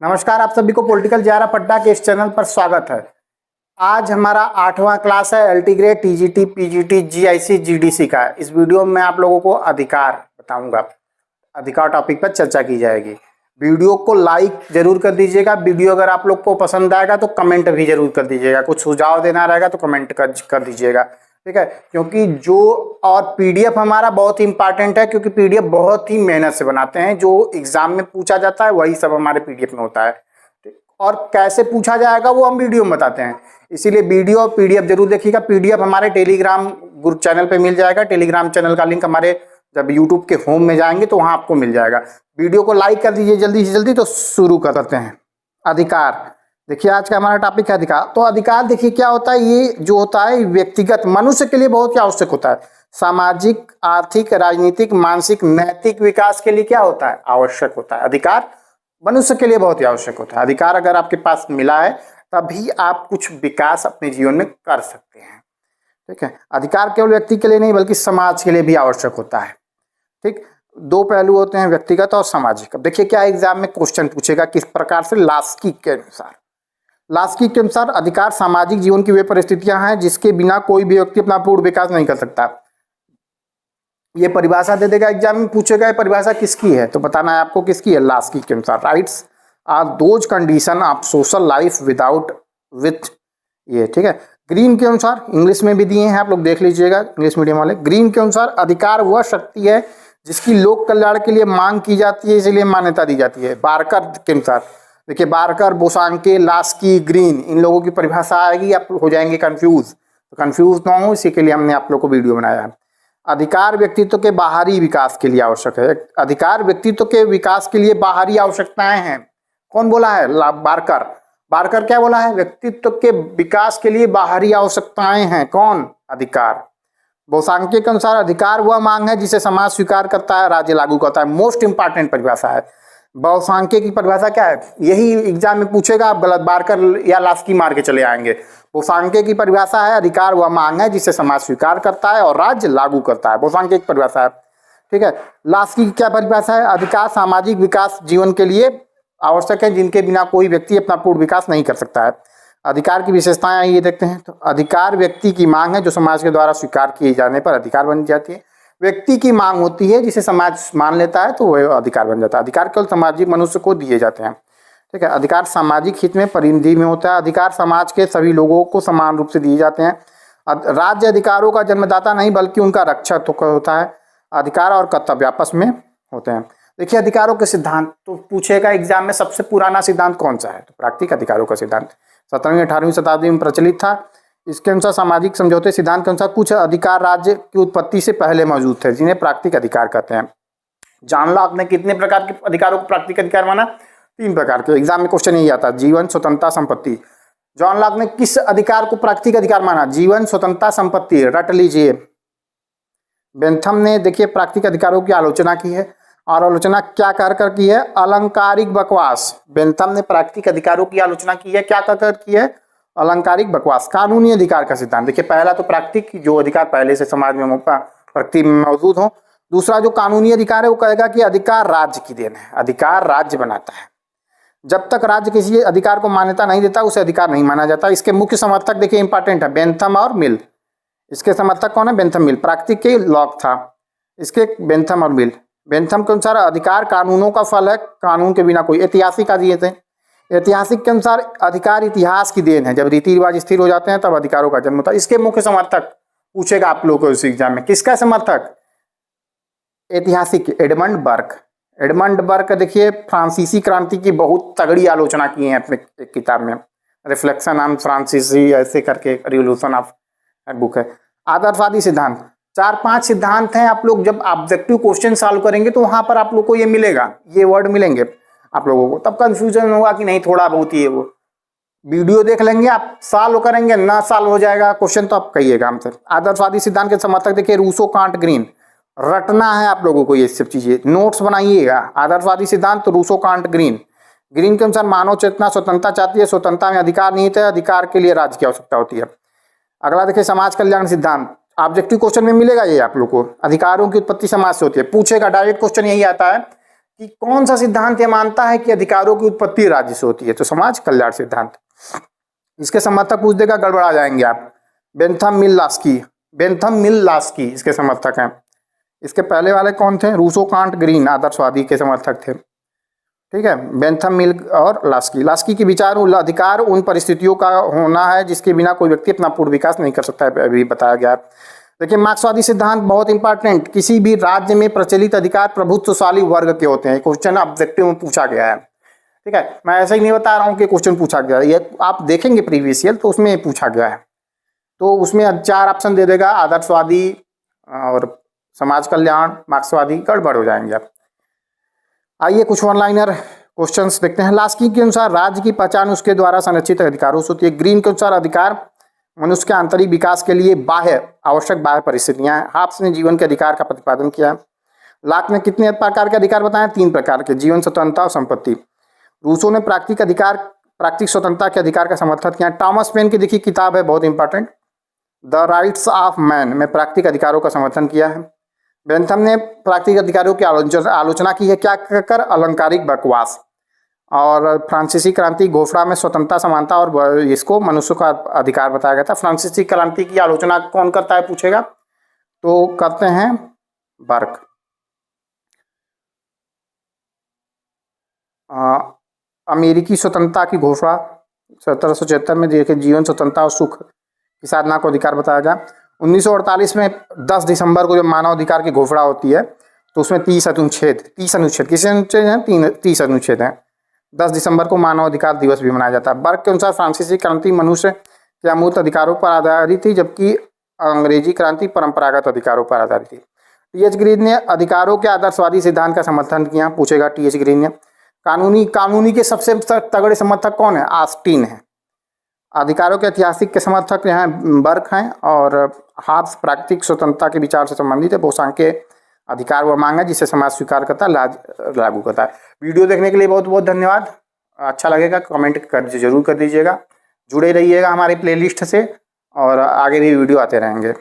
नमस्कार, आप सभी को पॉलिटिकल जारा पट्टा के इस चैनल पर स्वागत है। आज हमारा 8वां क्लास है LT grade, TGT, PGT, GIC, GDC का। इस वीडियो में आप लोगों को अधिकार बताऊंगा। अधिकार टॉपिक पर चर्चा की जाएगी। वीडियो को लाइक जरूर कर दीजिएगा। वीडियो अगर आप लोग को पसंद आएगा तो कमेंट भी जरूर कर दीजिएगा। कुछ सुझाव देना रहेगा तो कमेंट कर दीजिएगा, ठीक है। क्योंकि जो और पीडीएफ हमारा बहुत ही इंपॉर्टेंट है, क्योंकि पीडीएफ बहुत ही मेहनत से बनाते हैं। जो एग्जाम में पूछा जाता है वही सब हमारे पीडीएफ में होता है, और कैसे पूछा जाएगा वो हम वीडियो में बताते हैं। इसीलिए वीडियो और पीडीएफ जरूर देखिएगा। पीडीएफ हमारे टेलीग्राम ग्रुप चैनल पे मिल जाएगा। टेलीग्राम चैनल का लिंक हमारे जब यूट्यूब के होम में जाएंगे तो वहां आपको मिल जाएगा। वीडियो को लाइक कर दीजिए जल्दी से जल्दी। तो शुरू करते हैं। अधिकार देखिए, आज का हमारा टॉपिक है अधिकार। तो अधिकार देखिए क्या होता है। ये जो होता है व्यक्तिगत मनुष्य के लिए बहुत ही आवश्यक होता है। सामाजिक, आर्थिक, राजनीतिक, मानसिक, नैतिक विकास के लिए क्या होता है, आवश्यक होता है। अधिकार मनुष्य के लिए बहुत ही आवश्यक होता है। अधिकार अगर आपके पास मिला है तभी आप कुछ विकास अपने जीवन में कर सकते हैं, ठीक है। अधिकार केवल व्यक्ति के लिए नहीं बल्कि समाज के लिए भी आवश्यक होता है, ठीक। दो पहलू होते हैं, व्यक्तिगत और सामाजिक। अब देखिए क्या एग्जाम में क्वेश्चन पूछेगा किस प्रकार से। लास्की के अनुसार अधिकार सामाजिक जीवन की वे परिस्थितियां हैं जिसके बिना कोई भी व्यक्ति अपना पूर्ण विकास नहीं कर सकता। ये परिभाषा दे देगा, एग्जाम में पूछेगा ये परिभाषा किसकी है, तो बताना है आपको किसकी है। लास्की के अनुसार rights are those condition of social life without with, ये ठीक है। ग्रीन के अनुसार, इंग्लिश में भी दिए हैं, आप लोग देख लीजिएगा इंग्लिश मीडियम वाले। ग्रीन के अनुसार अधिकार वह शक्ति है जिसकी लोक कल्याण के लिए मांग की जाती है, इसलिए मान्यता दी जाती है। बारकर के अनुसार देखिए, बारकर, बोसांके, लास्की, ग्रीन, इन लोगों की परिभाषा आएगी, आप हो जाएंगे कंफ्यूज। तो कंफ्यूज ना हो इसी के लिए हमने आप लोग को वीडियो बनाया है। अधिकार व्यक्तित्व के बाहरी विकास के लिए आवश्यक है। अधिकार व्यक्तित्व के विकास के लिए बाहरी आवश्यकताएं हैं। कौन बोला है? बारकर। बारकर क्या बोला है? व्यक्तित्व के विकास के लिए बाहरी आवश्यकताएं हैं। कौन? अधिकार। बोसांके के अनुसार अधिकार वह मांग है जिसे समाज स्वीकार करता है, राज्य लागू करता है। मोस्ट इंपॉर्टेंट परिभाषा है। बोसांके की परिभाषा क्या है, यही एग्जाम में पूछेगा, आप गलत बारकर या लास्की मार के चले आएंगे। बोसांके की परिभाषा है अधिकार वह मांग है जिसे समाज स्वीकार करता है और राज्य लागू करता है। बोसांके की परिभाषा है, ठीक है। लास्की की क्या परिभाषा है? अधिकार सामाजिक विकास जीवन के लिए आवश्यक है जिनके बिना कोई व्यक्ति अपना पूर्ण विकास नहीं कर सकता है। अधिकार की विशेषताएं ये देखते हैं। तो अधिकार व्यक्ति की मांग है जो समाज के द्वारा स्वीकार किए जाने पर अधिकार बन जाती है। व्यक्ति की मांग होती है जिसे समाज मान लेता है तो वह अधिकार बन जाता है। अधिकार केवल सामाजिक मनुष्य को दिए जाते हैं, ठीक है। अधिकार सामाजिक हित में परिधि में होता है। अधिकार समाज के सभी लोगों को समान रूप से दिए जाते हैं। राज्य अधिकारों का जन्मदाता नहीं बल्कि उनका रक्षक होता है। अधिकार और कर्तव्य आपस में होते हैं। देखिए अधिकारों के सिद्धांत तो पूछेगा एग्जाम में, सबसे पुराना सिद्धांत कौन सा है? तो प्राकृतिक अधिकारों का सिद्धांत 17वीं 18वीं शताब्दी में प्रचलित था। इसके अनुसार सामाजिक समझौते सिद्धांत के अनुसार कुछ अधिकार राज्य की उत्पत्ति से पहले मौजूद थे जिन्हें प्राकृतिक अधिकार कहते हैं। जॉन लॉक ने कितने प्रकार के अधिकारों को प्राकृतिक अधिकार माना? 3 प्रकार के। एग्जाम में क्वेश्चन यही आता है, जीवन, स्वतंत्रता, संपत्ति। जॉन लॉक ने किस अधिकार को प्राकृतिक अधिकार माना? जीवन, स्वतंत्रता, संपत्ति, रट लीजिए। बेंथम ने देखिए प्राकृतिक अधिकारों की आलोचना की है, और आलोचना क्या कर की है? अलंकारिक बकवास। बेंथम ने प्राकृतिक अधिकारों की आलोचना की है, क्या कर की है? अलंकारिक बकवास। कानूनी अधिकार का सिद्धांत देखिए, पहला तो प्राकृतिक, जो अधिकार पहले से समाज में प्रकृति में मौजूद हो। दूसरा जो कानूनी अधिकार है वो कहेगा कि अधिकार राज्य की देन है, अधिकार राज्य बनाता है। जब तक राज्य किसी अधिकार को मान्यता नहीं देता उसे अधिकार नहीं माना जाता। इसके मुख्य समर्थक देखिए इंपॉर्टेंट है, बेंथम और मिल। इसके समर्थक कौन है? बेंथम, मिल। प्राकृतिक के लॉक था, इसके बेंथम और मिल। बेंथम के अनुसार अधिकार कानूनों का फल है, कानून के बिना कोई। ऐतिहासिक दिए थे। ऐतिहासिक के अनुसार अधिकार इतिहास की देन है, जब रीति रिवाज स्थिर हो जाते हैं तब अधिकारों का जन्म होता है। इसके मुख्य समर्थक पूछेगा आप लोगों को इस एग्जाम में, किसका समर्थक? ऐतिहासिक, एडमंड बर्क। एडमंड बर्क देखिए फ्रांसीसी क्रांति की बहुत तगड़ी आलोचना की है अपने एक किताब में, रिफ्लेक्शन ऑन फ्रांसीसी ऐसे करके रिवोल्यूशन ऑफ बुक है। आदर्शवादी सिद्धांत 4-5 सिद्धांत हैं। आप लोग जब ऑब्जेक्टिव क्वेश्चन सॉल्व करेंगे तो वहां पर आप लोग को ये मिलेगा, ये वर्ड मिलेंगे आप लोगों को, तब कंफ्यूजन होगा कि नहीं थोड़ा बहुत ही है वो। वीडियो देख लेंगे आप, सॉल्व करेंगे ना, सॉल्व हो जाएगा क्वेश्चन तो आप कहिएगा हमसे। आदर्शवादी सिद्धांत के समर्थक देखिए रूसो, कांट, ग्रीन। रटना है आप लोगों को ये सब चीजें, नोट्स बनाइएगा। आदर्शवादी सिद्धांत रूसो, कांट, ग्रीन। ग्रीन के अनुसार मानव चेतना स्वतंत्रता चाहती है, स्वतंत्रता में अधिकार निहित है, अधिकार के लिए राज्य की आवश्यकता होती है। अगला देखिए समाज कल्याण सिद्धांत, ऑब्जेक्टिव क्वेश्चन में मिलेगा ये आप लोग को। अधिकारों की उत्पत्ति समाज से होती है, पूछेगा डायरेक्ट क्वेश्चन यही आता है कि कौन सा सिद्धांत ये मानता है कि अधिकारों की उत्पत्ति राज्य से होती है? तो समाज कल्याण सिद्धांत। इसके समर्थक पूछ देगा, गड़बड़ा जाएंगे आप। बेंथम मिल लास्की इसके समर्थक हैं। इसके पहले वाले कौन थे? रूसो, कांट, ग्रीन आदर्शवादी के समर्थक थे। ठीक है, बेंथम मिल और लास्की के विचार, अधिकार उन परिस्थितियों का होना है जिसके बिना कोई व्यक्ति अपना पूर्ण विकास नहीं कर सकता है, अभी बताया गया। देखिए मार्क्सवादी सिद्धांत बहुत इंपॉर्टेंट, किसी भी राज्य में प्रचलित अधिकार प्रभुत्वशाली वर्ग के होते हैं। क्वेश्चन ऑब्जेक्टिव में पूछा गया है। ठीक है, मैं ऐसा ही नहीं बता रहा हूँ कि क्वेश्चन पूछा गया है, ये आप देखेंगे प्रीवियस ईयर तो उसमें पूछा गया है। तो उसमें 4 ऑप्शन दे देगा, आदर्शवादी और समाज कल्याण, मार्क्सवादी, गड़बड़ हो जाएंगे आप। आइए कुछ वन लाइनर क्वेश्चंस देखते हैं। लास्की के अनुसार राज्य की पहचान उसके द्वारा संरक्षित अधिकारों से होती है। ग्रीन के अनुसार अधिकार मनुष्य के आंतरिक विकास के लिए आवश्यक बाह्य परिस्थितियां हैं। हाब्स ने जीवन के अधिकार का प्रतिपादन किया। लाक ने कितने प्रकार के अधिकार बताए? 3 प्रकार के, जीवन, स्वतंत्रता और संपत्ति। रूसो ने प्राकृतिक स्वतंत्रता के अधिकार का समर्थन किया। टॉमस पेन की देखिए किताब है बहुत important, the rights of man में प्राकृतिक अधिकारों का समर्थन किया है। बेंथम ने प्राकृतिक अधिकारों की आलोचना की है, क्या कर? अलंकारिक बकवास। और फ्रांसीसी क्रांति घोषणा में स्वतंत्रता, समानता और इसको मनुष्य का अधिकार बताया गया था। फ्रांसीसी क्रांति की आलोचना कौन करता है पूछेगा, तो करते हैं बर्क। अमेरिकी स्वतंत्रता की घोषणा 1776 में देखिए, जीवन, स्वतंत्रता और सुख की साधना को अधिकार बताया गया। 1948 में 10 दिसंबर को जब मानव अधिकार की घोषणा होती है तो उसमें 30 अनुच्छेद किसी अनुच्छेद हैं? 30 अनुच्छेद हैं। 10 दिसंबर को मानव अधिकार दिवस भी मनाया जाता है। बर्क के अनुसार फ्रांसीसी क्रांति मनुष्य के अमूर्त अधिकारों पर आधारित थी, जबकि अंग्रेजी क्रांति परंपरागत अधिकारों पर आधारित थी। टी.एच. ग्रीन ने अधिकारों के आदर्शवादी सिद्धांत का समर्थन किया, पूछेगा टी.एच. ग्रीन ने। कानूनी के सबसे तगड़े समर्थक कौन है? ऑस्टिन है। अधिकारों के ऐतिहासिक के समर्थक यहाँ बर्क हैं। और हाब्स प्राकृतिक स्वतंत्रता के विचार से संबंधित है। बोसांग के अधिकार व मांग है जिसे समाज स्वीकार करता है, लागू करता है। वीडियो देखने के लिए बहुत बहुत धन्यवाद। अच्छा लगेगा कमेंट जरूर कर दीजिएगा। जुड़े रहिएगा हमारे प्लेलिस्ट से और आगे भी वीडियो आते रहेंगे।